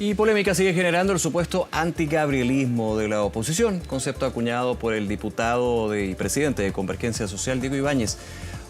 Y polémica sigue generando el supuesto antigabrielismo de la oposición, concepto acuñado por el diputado y presidente de Convergencia Social, Diego Ibáñez.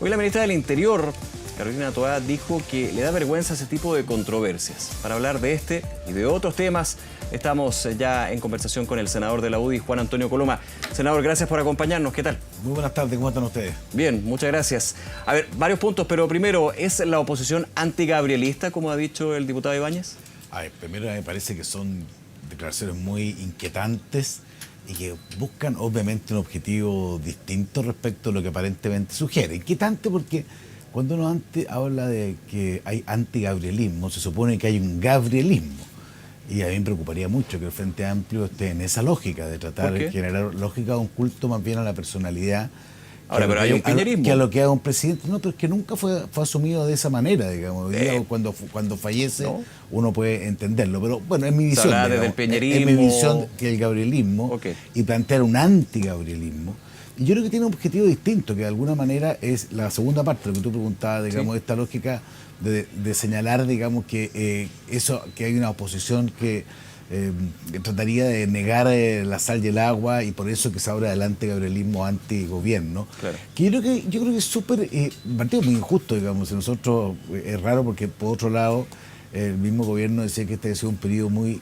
Hoy la ministra del Interior, Carolina Toá, dijo que le da vergüenza ese tipo de controversias. Para hablar de este y de otros temas, estamos ya en conversación con el senador de la UDI, Juan Antonio Coloma. Senador, gracias por acompañarnos. ¿Qué tal? Muy buenas tardes, ¿cómo están ustedes? Bien, muchas gracias. A ver, varios puntos, pero primero, ¿es la oposición antigabrielista, como ha dicho el diputado Ibáñez? A ver, primero me parece que son declaraciones muy inquietantes y que buscan obviamente un objetivo distinto respecto a lo que aparentemente sugiere. Inquietante porque cuando uno habla de que hay antigabrielismo, se supone que hay un gabrielismo. Y a mí me preocuparía mucho que el Frente Amplio esté en esa lógica de tratar de generar lógica de un culto más bien a la personalidad. Ahora, pero hay un piñerismo. Que a lo que haga un presidente. No, pero es que nunca fue asumido de esa manera, digamos. Cuando fallece, ¿no? Uno puede entenderlo. Pero bueno, es mi visión. Desde el piñerismo. Es mi visión que el gabrielismo y plantear un antigabrielismo. Y yo creo que tiene un objetivo distinto, que de alguna manera es la segunda parte, lo que tú preguntabas, digamos, esta lógica de señalar, digamos, que que hay una oposición que trataría de negar la sal y el agua, y por eso que se habla del antigabrielismo, antigobierno. Claro. Que yo creo que es súper, partido muy injusto, digamos. Nosotros es raro porque, por otro lado, el mismo gobierno decía que este ha sido un periodo muy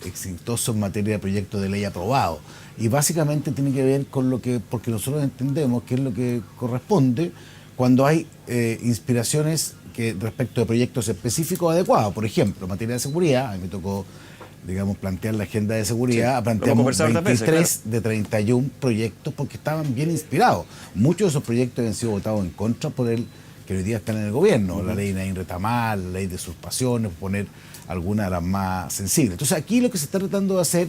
exitoso en materia de proyectos de ley aprobados. Y básicamente tiene que ver con porque nosotros entendemos que es lo que corresponde cuando hay inspiraciones respecto de proyectos específicos adecuados. Por ejemplo, en materia de seguridad, a mí me tocó, digamos, plantear la agenda de seguridad, planteamos 23 de 31 proyectos porque estaban bien inspirados. Muchos de esos proyectos habían sido votados en contra por el que hoy día están en el gobierno, la ley de Naín Retamal, la ley de usurpaciones, poner algunas de las más sensibles. Entonces aquí lo que se está tratando de hacer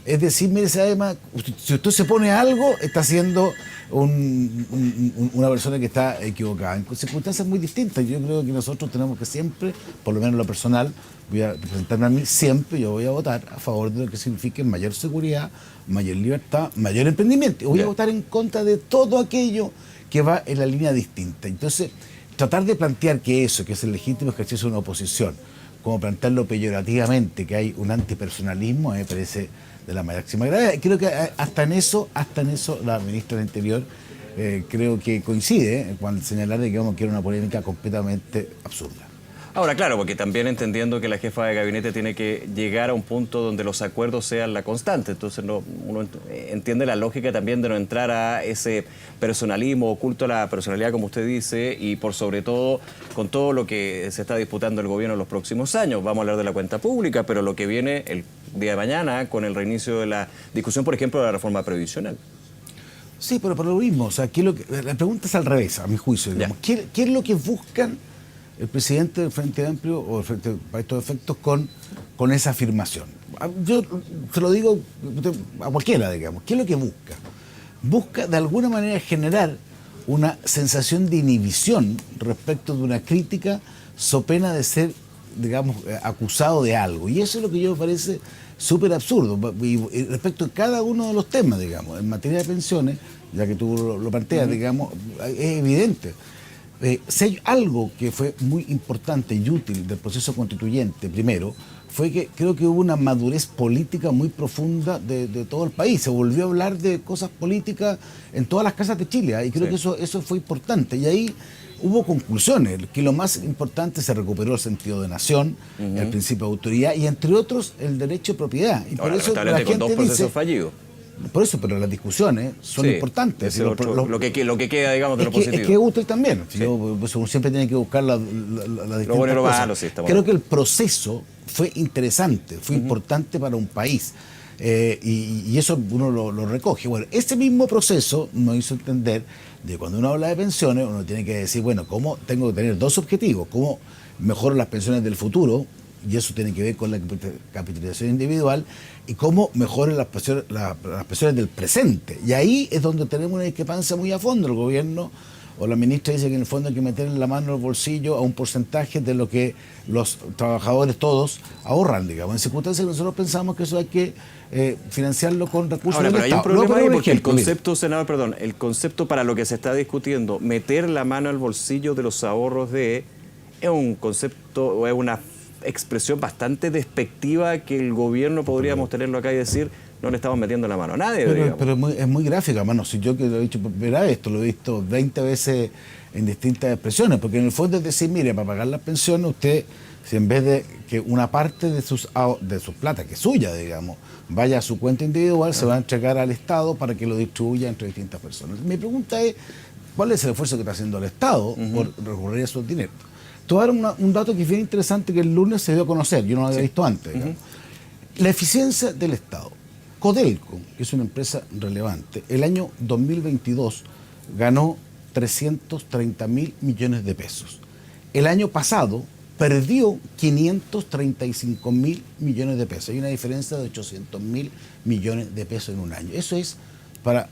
es decir, mire, además, si usted se pone algo, está siendo una persona que está equivocada, en circunstancias muy distintas. Yo creo que nosotros tenemos que siempre, por lo menos en lo personal, voy a representarme a mí, siempre yo voy a votar a favor de lo que signifique mayor seguridad, mayor libertad, mayor emprendimiento. Voy a votar en contra de todo aquello que va en la línea distinta. Entonces, tratar de plantear que eso, que es el legítimo ejercicio de una oposición, como plantearlo peyorativamente, que hay un antipersonalismo, me parece de la máxima gravedad. Creo que hasta en eso la ministra del Interior creo que coincide cuando señalar, digamos, que era una polémica completamente absurda. Ahora, claro, porque también entendiendo que la jefa de gabinete tiene que llegar a un punto donde los acuerdos sean la constante. Entonces uno entiende la lógica también de no entrar a ese personalismo, oculto a la personalidad, como usted dice, y por sobre todo con todo lo que se está disputando el gobierno en los próximos años. Vamos a hablar de la cuenta pública, pero lo que viene el día de mañana con el reinicio de la discusión, por ejemplo, de la reforma previsional. Sí, pero por lo mismo, o sea, la pregunta es al revés, a mi juicio. Digamos. ¿Qué es lo que buscan el presidente del Frente Amplio o el Frente para estos efectos con esa afirmación? Yo se lo digo a cualquiera, digamos. ¿Qué es lo que busca? Busca de alguna manera generar una sensación de inhibición respecto de una crítica so pena de ser, digamos, acusado de algo. Y eso es lo que yo me parece súper absurdo. Y respecto a cada uno de los temas, digamos, en materia de pensiones, ya que tú lo planteas, digamos, es evidente. Si hay algo que fue muy importante y útil del proceso constituyente, primero, fue que creo que hubo una madurez política muy profunda de todo el país. Se volvió a hablar de cosas políticas en todas las casas de Chile, y creo que eso fue importante. Y ahí hubo conclusiones, que lo más importante, se recuperó el sentido de nación, el principio de autoridad y, entre otros, el derecho de propiedad. Y ahora, por eso la gente con dos procesos fallidos. Por eso, pero las discusiones son importantes. Lo que queda, digamos, de lo positivo. Es que es útil también. Sí. Uno siempre tiene que buscar la distintas cosas. Creo que el proceso fue interesante, fue importante para un país. Y eso uno lo recoge. Bueno, ese mismo proceso nos hizo entender de cuando uno habla de pensiones, uno tiene que decir, bueno, ¿cómo tengo que tener dos objetivos? ¿Cómo mejoro las pensiones del futuro? Y eso tiene que ver con la capitalización individual, y cómo mejoren las pensiones del presente. Y ahí es donde tenemos una discrepancia muy a fondo. El gobierno o la ministra dice que en el fondo hay que meter la mano en el bolsillo a un porcentaje de lo que los trabajadores todos ahorran, digamos. En circunstancias que nosotros pensamos que eso hay que financiarlo con recursos del Estado. Hay un problema ahí porque el concepto, senador, perdón, el concepto para lo que se está discutiendo, meter la mano al bolsillo de los ahorros es un concepto o es una expresión bastante despectiva que el gobierno podríamos tenerlo acá y decir no le estamos metiendo la mano a nadie. Pero es muy gráfica, mano. Si yo que lo he dicho por primera vez, esto lo he visto 20 veces en distintas expresiones, porque en el fondo es decir, mire, para pagar las pensiones usted, si en vez de que una parte de sus plata, que es suya, digamos, vaya a su cuenta individual, se va a entregar al Estado para que lo distribuya entre distintas personas. Mi pregunta es, ¿cuál es el esfuerzo que está haciendo el Estado por recurrir a esos dineros? Te voy a dar un dato que es bien interesante que el lunes se dio a conocer, yo no lo había visto antes. La eficiencia del Estado. Codelco, que es una empresa relevante, el año 2022 ganó 330.000 millones de pesos. El año pasado perdió 535.000 millones de pesos. Hay una diferencia de 800.000 millones de pesos en un año. Eso es para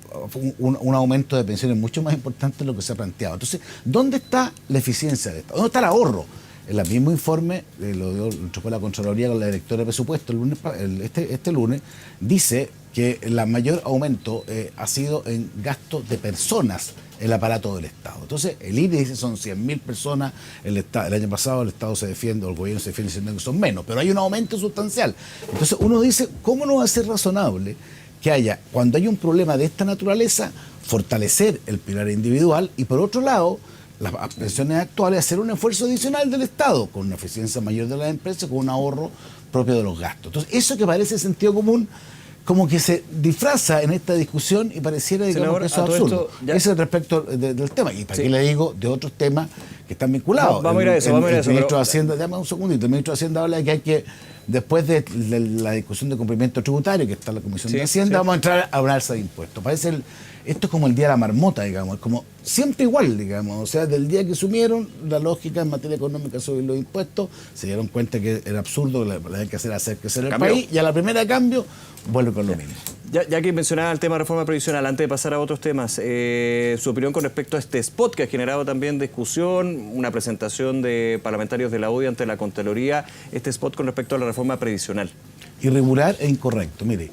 un aumento de pensiones mucho más importante de lo que se ha planteado. Entonces, ¿dónde está la eficiencia del Estado? ¿Dónde está el ahorro? En el mismo informe, lo entregó la Contraloría con la directora de presupuesto este lunes, dice que el mayor aumento ha sido en gastos de personas, el aparato del Estado. Entonces, el INE dice son 100.000 personas, el año pasado el Estado se defiende, o el gobierno se defiende diciendo que son menos, pero hay un aumento sustancial. Entonces, uno dice, ¿cómo no va a ser razonable que haya, cuando hay un problema de esta naturaleza, fortalecer el pilar individual y, por otro lado, las pensiones actuales, hacer un esfuerzo adicional del Estado, con una eficiencia mayor de las empresas, con un ahorro propio de los gastos? Entonces, eso que parece sentido común, como que se disfraza en esta discusión y pareciera, digamos, que eso es absurdo. Ese es respecto del tema. Y para qué le digo de otros temas que están vinculados. Vamos a ir a eso, El ministro de Hacienda, dame un segundito, el ministro de Hacienda habla de que hay que, después de la discusión de cumplimiento tributario, que está en la Comisión de Hacienda, vamos a entrar a una alza de impuestos. Esto es como el día de la marmota, digamos, es como siempre igual, digamos, o sea, del día que asumieron la lógica en materia económica sobre los impuestos, se dieron cuenta que era absurdo, que la hay que hacer crecer el país, y a la primera de cambio vuelve con lo mismo. Ya que mencionaba el tema de reforma previsional, antes de pasar a otros temas, su opinión con respecto a este spot que ha generado también discusión, una presentación de parlamentarios de la UDI ante la Contraloría, este spot con respecto a la reforma previsional. Irregular e incorrecto, mire.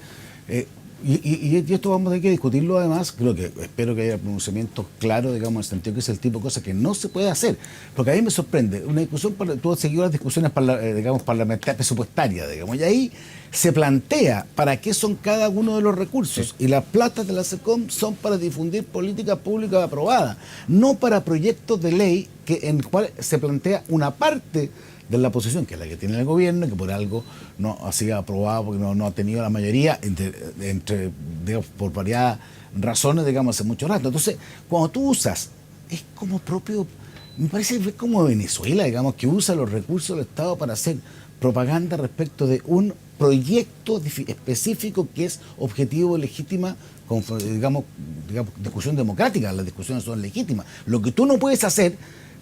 Y esto vamos a tener que discutirlo además, espero que haya pronunciamientos claros, digamos, en el sentido que es el tipo de cosas que no se puede hacer. Porque a mí me sorprende, una discusión, tú has seguido las discusiones digamos, parlamentarias, presupuestarias, digamos, y ahí se plantea para qué son cada uno de los recursos. Y las platas de la SECOM son para difundir políticas públicas aprobadas, no para proyectos de ley en el cual se plantea una parte de la posición, que es la que tiene el gobierno, que por algo no ha sido aprobado, porque no ha tenido la mayoría, digamos, por variadas razones, digamos, hace mucho rato. Entonces, cuando tú usas, es como propio, me parece que es como Venezuela, digamos, que usa los recursos del Estado para hacer propaganda respecto de un proyecto específico que es objetivo legítima, con, digamos, discusión democrática. Las discusiones son legítimas. Lo que tú no puedes hacer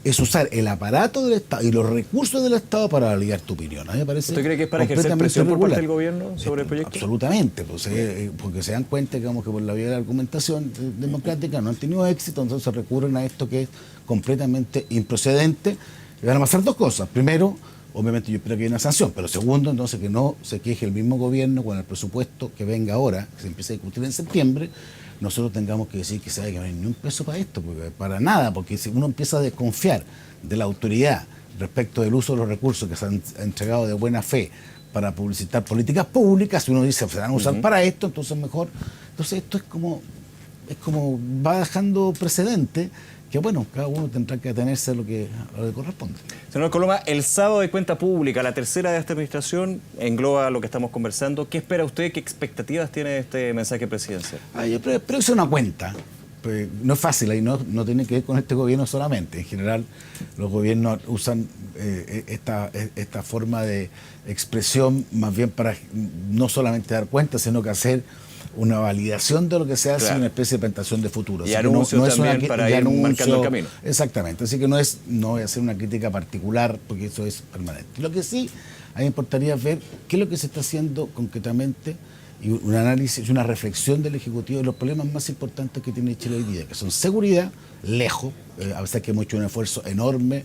es usar el aparato del Estado y los recursos del Estado para validar tu opinión. A mí me parece. ¿Usted cree que es para ejercer presión por parte del gobierno sobre el proyecto? Absolutamente, porque se dan cuenta, digamos, que por la vía de la argumentación democrática no han tenido éxito, entonces recurren a esto que es completamente improcedente. Y van a pasar dos cosas. Primero, obviamente yo espero que haya una sanción, pero segundo, entonces que no se queje el mismo gobierno con el presupuesto que venga ahora, que se empiece a discutir en septiembre, nosotros tengamos que decir que sabe que no hay ni un peso para esto, para nada, porque si uno empieza a desconfiar de la autoridad respecto del uso de los recursos que se han entregado de buena fe para publicitar políticas públicas, si uno dice se van a usar para esto, entonces mejor. Entonces esto es como va dejando precedente que bueno, cada uno tendrá que atenerse a lo que corresponde. Señor Coloma, el sábado de cuenta pública, la tercera de esta administración, engloba lo que estamos conversando. ¿Qué espera usted? ¿Qué expectativas tiene de este mensaje presidencial? Yo creo que es una cuenta. Pues no es fácil, y no tiene que ver con este gobierno solamente. En general, los gobiernos usan esta forma de expresión más bien para no solamente dar cuenta, sino que hacer una validación de lo que se hace, claro, una especie de presentación de futuro. Y anuncios no también para ir marcando el camino. Exactamente, así que no voy a hacer una crítica particular porque eso es permanente. Lo que sí, a mí me importaría ver qué es lo que se está haciendo concretamente y un análisis y una reflexión del Ejecutivo de los problemas más importantes que tiene Chile hoy día, que son seguridad, lejos, a pesar que hemos hecho un esfuerzo enorme.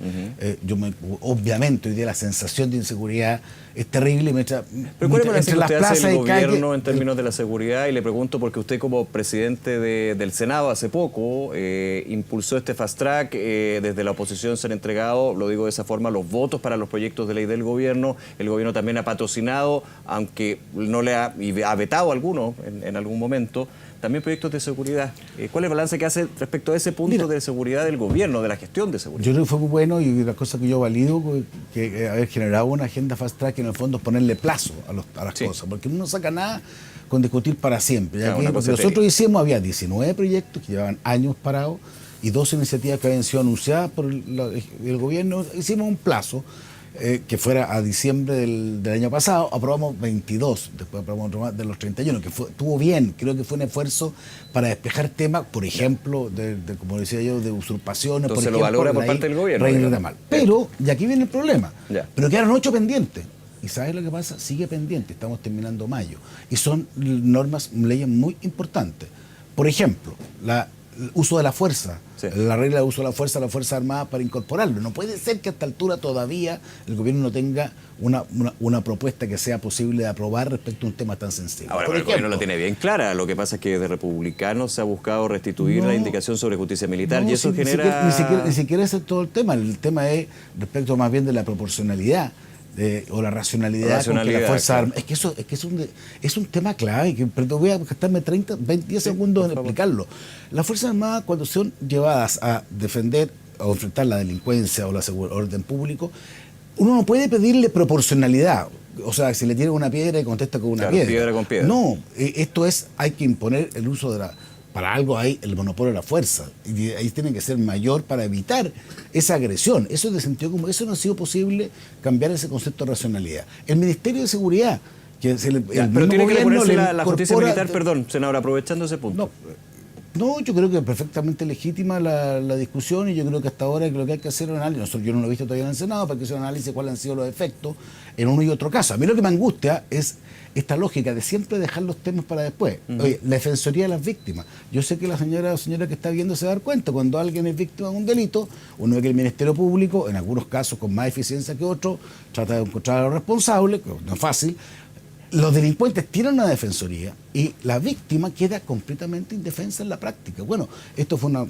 Obviamente hoy día la sensación de inseguridad es terrible. Pero ¿cuál es el balance que usted hace del gobierno calle, en términos de la seguridad? Y le pregunto porque usted como presidente del Senado hace poco impulsó este fast track, desde la oposición se han entregado, lo digo de esa forma, los votos para los proyectos de ley del gobierno. El gobierno también ha patrocinado, aunque no le ha vetado algunos en algún momento, también proyectos de seguridad. ¿Cuál es el balance que hace respecto a ese punto de seguridad del gobierno, de la gestión de seguridad? Yo creo que fue muy bueno, y la cosa que yo valido, que haber generado una agenda fast track, que en el fondo es ponerle plazo a las cosas, porque uno no saca nada con discutir para siempre. Ya que nosotros hicimos, había 19 proyectos que llevaban años parados y 2 iniciativas que habían sido anunciadas por el gobierno. Hicimos un plazo que fuera a diciembre del año pasado, aprobamos 22, después aprobamos otro más de los 31, que estuvo bien. Creo que fue un esfuerzo para despejar temas, por ejemplo, como decía yo, de usurpaciones. Entonces por ejemplo, lo valora por parte del gobierno. Pero, y aquí viene el problema, pero quedaron 8 pendientes. ¿Y sabes lo que pasa? Sigue pendiente, estamos terminando mayo. Y son leyes muy importantes. Por ejemplo, el uso de la fuerza, la regla de uso de la Fuerza Armada para incorporarlo. No puede ser que a esta altura todavía el gobierno no tenga una propuesta que sea posible de aprobar respecto a un tema tan sensible. Ahora, el gobierno lo tiene bien clara. Lo que pasa es que de republicanos se ha buscado restituir la indicación sobre justicia militar, y eso genera... Ni siquiera ese es todo el tema. El tema es respecto más bien de la proporcionalidad. O la racionalidad con que la Fuerza Armada. Es que es un tema clave, pero voy a gastarme 10 segundos en explicarlo. Las Fuerzas Armadas, cuando son llevadas a defender o enfrentar la delincuencia o el orden público, uno no puede pedirle proporcionalidad. O sea, si le tiran una piedra y contesta con una piedra. Piedra con piedra. No, hay que imponer el uso de para algo hay el monopolio de la fuerza, y ahí tiene que ser mayor para evitar esa agresión. Eso es de sentido común. Eso no ha sido posible cambiar ese concepto de racionalidad. El Ministerio de Seguridad, que pero tiene que ponerse la justicia militar, perdón, senador, aprovechando ese punto. No, yo creo que es perfectamente legítima la discusión, y yo creo que hasta ahora lo que hay que hacer es un análisis. Yo no lo he visto todavía en el Senado, para que sea un análisis de cuáles han sido los efectos en uno y otro caso. A mí lo que me angustia es esta lógica de siempre dejar los temas para después. Oye, la Defensoría de las Víctimas. Yo sé que la señora que está viendo se va a dar cuenta. Cuando alguien es víctima de un delito, uno ve que el Ministerio Público, en algunos casos con más eficiencia que otros, trata de encontrar a los responsables, que no es fácil. Los delincuentes tienen una defensoría y la víctima queda completamente indefensa en la práctica. Bueno, esto fue una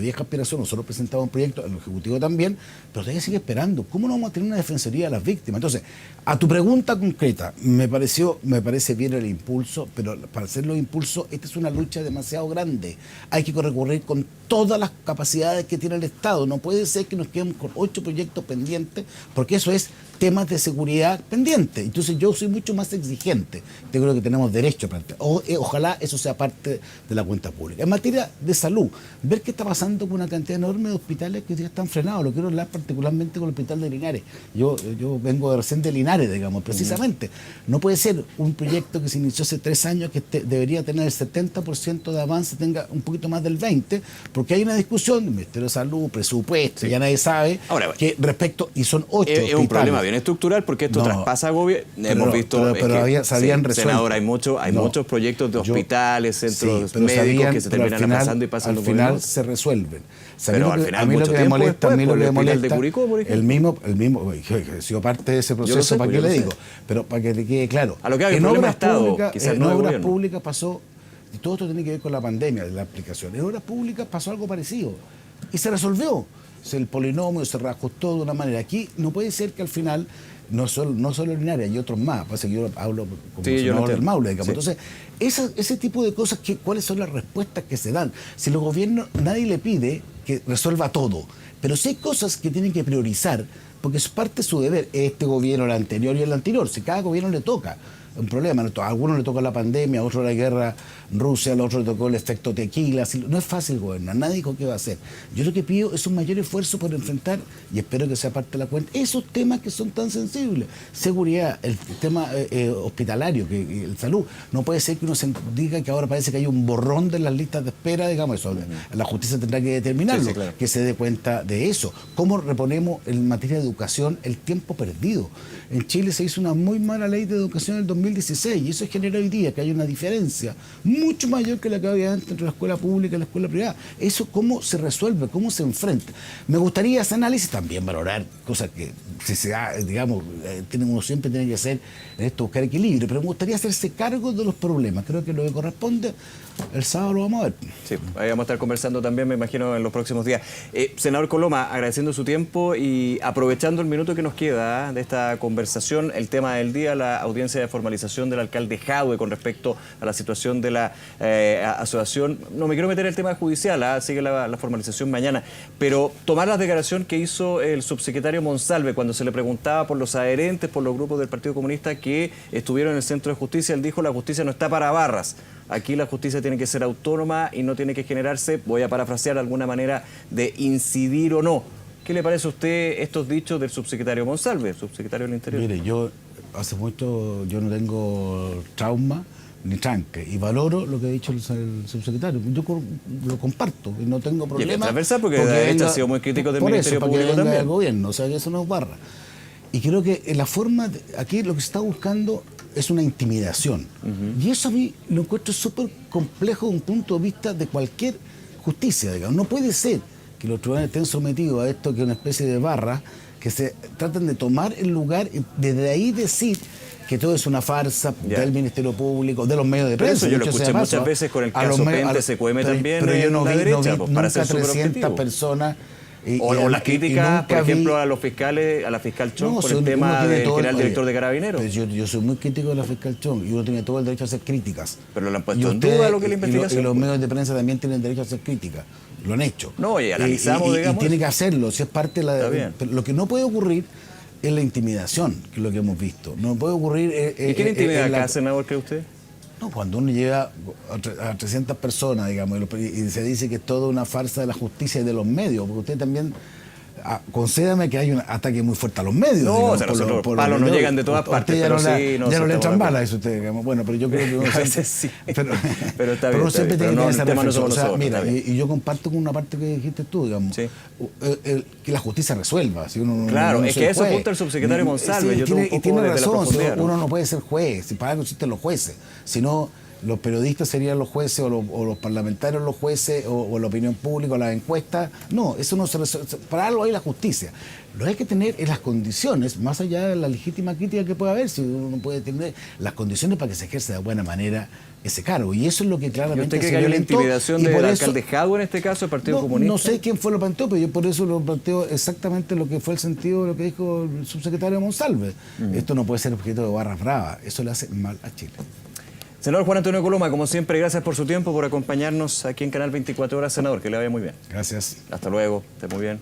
vieja aspiración. Nosotros presentamos un proyecto, el Ejecutivo también, pero todavía sigue esperando. ¿Cómo no vamos a tener una defensoría de las víctimas? Entonces, a tu pregunta concreta, me parece bien el impulso, pero para hacer los impulsos, esta es una lucha demasiado grande. Hay que recurrir con todas las capacidades que tiene el Estado. No puede ser que nos quedemos con 8 proyectos pendientes, porque eso es temas de seguridad pendientes. Entonces yo soy mucho más exigente. Yo creo que tenemos derecho a plantear. Ojalá eso sea parte de la cuenta pública. En materia de salud, ver qué está pasando con una cantidad enorme de hospitales que hoy día están frenados. Lo quiero hablar particularmente con el hospital de Linares. Yo vengo recién de Linares, digamos, precisamente. No puede ser un proyecto que se inició hace 3 años que debería tener el 70% de avance, tenga un poquito más del 20%, porque hay una discusión del Ministerio de Salud, presupuesto, ya nadie sabe. Ahora, que respecto, y son 8 es un problema bien estructural, porque esto traspasa gobierno. Hemos visto se habían resuelto. Senador, hay muchos proyectos de hospitales, centros médicos que se terminan aplazando y pasando. Al final se resuelven. Pero al final, a mí lo que me molesta, el mismo, he sido parte de ese proceso, ¿para qué le digo? Pero para que te quede claro. A lo que hay en obras públicas pasó, y todo esto tiene que ver con la pandemia, de la aplicación. En obras públicas pasó algo parecido y se resolvió. El polinomio se reajustó de una manera. Aquí no puede ser que al final, no solo Linares, hay otros más. Pasa que yo hablo como senador del Maule, digamos. Entonces, ese tipo de cosas, ¿cuáles son las respuestas que se dan? Si los gobiernos, nadie le pide que resuelva todo, pero sí hay cosas que tienen que priorizar, porque es parte de su deber. Este gobierno, el anterior y el anterior, si cada gobierno le toca un problema. A algunos le tocó la pandemia, a otros la guerra Rusia, a otros le tocó el efecto tequila. No es fácil gobernar, nadie dijo qué va a hacer. Yo lo que pido es un mayor esfuerzo por enfrentar, y espero que sea parte de la cuenta, esos temas que son tan sensibles. Seguridad, el tema hospitalario, el salud. No puede ser que uno se diga que ahora parece que hay un borrón de las listas de espera, digamos, eso. La justicia tendrá que determinarlo, claro, que se dé cuenta de eso. ¿Cómo reponemos en materia de educación el tiempo perdido? En Chile se hizo una muy mala ley de educación en el 2000 2016, y eso genera hoy día que hay una diferencia mucho mayor que la que había antes entre la escuela pública y la escuela privada. Eso cómo se resuelve, cómo se enfrenta. Me gustaría ese análisis, también valorar cosas que, si se da, digamos, uno siempre tiene que hacer esto, buscar equilibrio, pero me gustaría hacerse cargo de los problemas. Creo que lo que corresponde, el sábado lo vamos a ver. Sí, ahí vamos a estar conversando también, me imagino, en los próximos días. Senador Coloma, agradeciendo su tiempo y aprovechando el minuto que nos queda de esta conversación, el tema del día, la audiencia de formalización del alcalde Jadwe con respecto a la situación de la asociación. No me quiero meter en el tema judicial, sigue la formalización mañana, pero tomar la declaración que hizo el subsecretario Monsalve cuando se le preguntaba por los adherentes, por los grupos del Partido Comunista que estuvieron en el Centro de Justicia, él dijo: la justicia no está para barras. Aquí la justicia tiene que ser autónoma y no tiene que generarse, voy a parafrasear, alguna manera de incidir o no. ¿Qué le parece a usted estos dichos del subsecretario Monsalve, subsecretario del Interior? Mire, yo hace mucho, yo no tengo trauma ni tranque, y valoro lo que ha dicho el subsecretario. Yo lo comparto y no tengo problema. Y es transversal porque la derecha ha sido muy crítico del Ministerio Público también. El gobierno, o sea, que eso no es barra. Y creo que la forma, aquí lo que se está buscando es una intimidación. Y eso a mí lo encuentro súper complejo desde un punto de vista de cualquier justicia, digamos. No puede ser que los tribunales estén sometidos a esto, que es una especie de barra, que se tratan de tomar el lugar y desde ahí decir que todo es una farsa del Ministerio Público, de los medios de prensa. Eso yo lo escuché muchas veces con el caso Pente, SQM también, pero yo no vi, derecha, nunca para ser 300 personas. O las críticas, por ejemplo, a los fiscales, a la fiscal Chong, por el tema del general director de Carabineros. Yo soy muy crítico de la fiscal Chong y uno tiene todo el derecho a hacer críticas. Pero lo han puesto en duda lo que es la investigación. Y los medios de prensa también tienen derecho a hacer críticas. Lo han hecho. No, y analizamos, digamos. Y tiene que hacerlo, si es parte de la... Lo que no puede ocurrir es la intimidación, que es lo que hemos visto. No puede ocurrir... ¿Y quién intimida acá, senador, cree usted? No, cuando uno llega a 300 personas, digamos, y se dice que es toda una farsa de la justicia y de los medios, porque usted también... concédame que hay un ataque muy fuerte a los medios. No, digamos, o sea, los palos no llegan de todas partes, pero sí, ya no le entran balas, eso usted, digamos. Bueno, pero yo creo que uno siempre, sí. pero está bien, uno siempre tiene que tener esa reflexión. O sea, mira, y yo comparto con una parte que dijiste tú, digamos, sí. Que la justicia resuelva. Si uno, claro, uno es que a eso apunta el subsecretario Monsalve. Sí, yo tiene razón, uno no puede ser juez, si para algo existen los jueces, sino los periodistas serían los jueces o los parlamentarios los jueces o la opinión pública o las encuestas. No, eso no se resuelve. Para algo hay la justicia. Lo que hay que tener es las condiciones, más allá de la legítima crítica que pueda haber, si uno puede tener las condiciones para que se ejerza de buena manera ese cargo. Y eso es lo que claramente se violentó. ¿Usted cree que hay una intimidación del alcalde Jadwe en este caso, el Partido Comunista? No sé quién fue lo planteó, pero yo por eso lo planteo exactamente lo que fue el sentido de lo que dijo el subsecretario Monsalve. Esto no puede ser objeto de barras bravas. Eso le hace mal a Chile. Senador Juan Antonio Coloma, como siempre, gracias por su tiempo, por acompañarnos aquí en Canal 24 Horas. Senador, que le vaya muy bien. Gracias. Hasta luego, esté muy bien.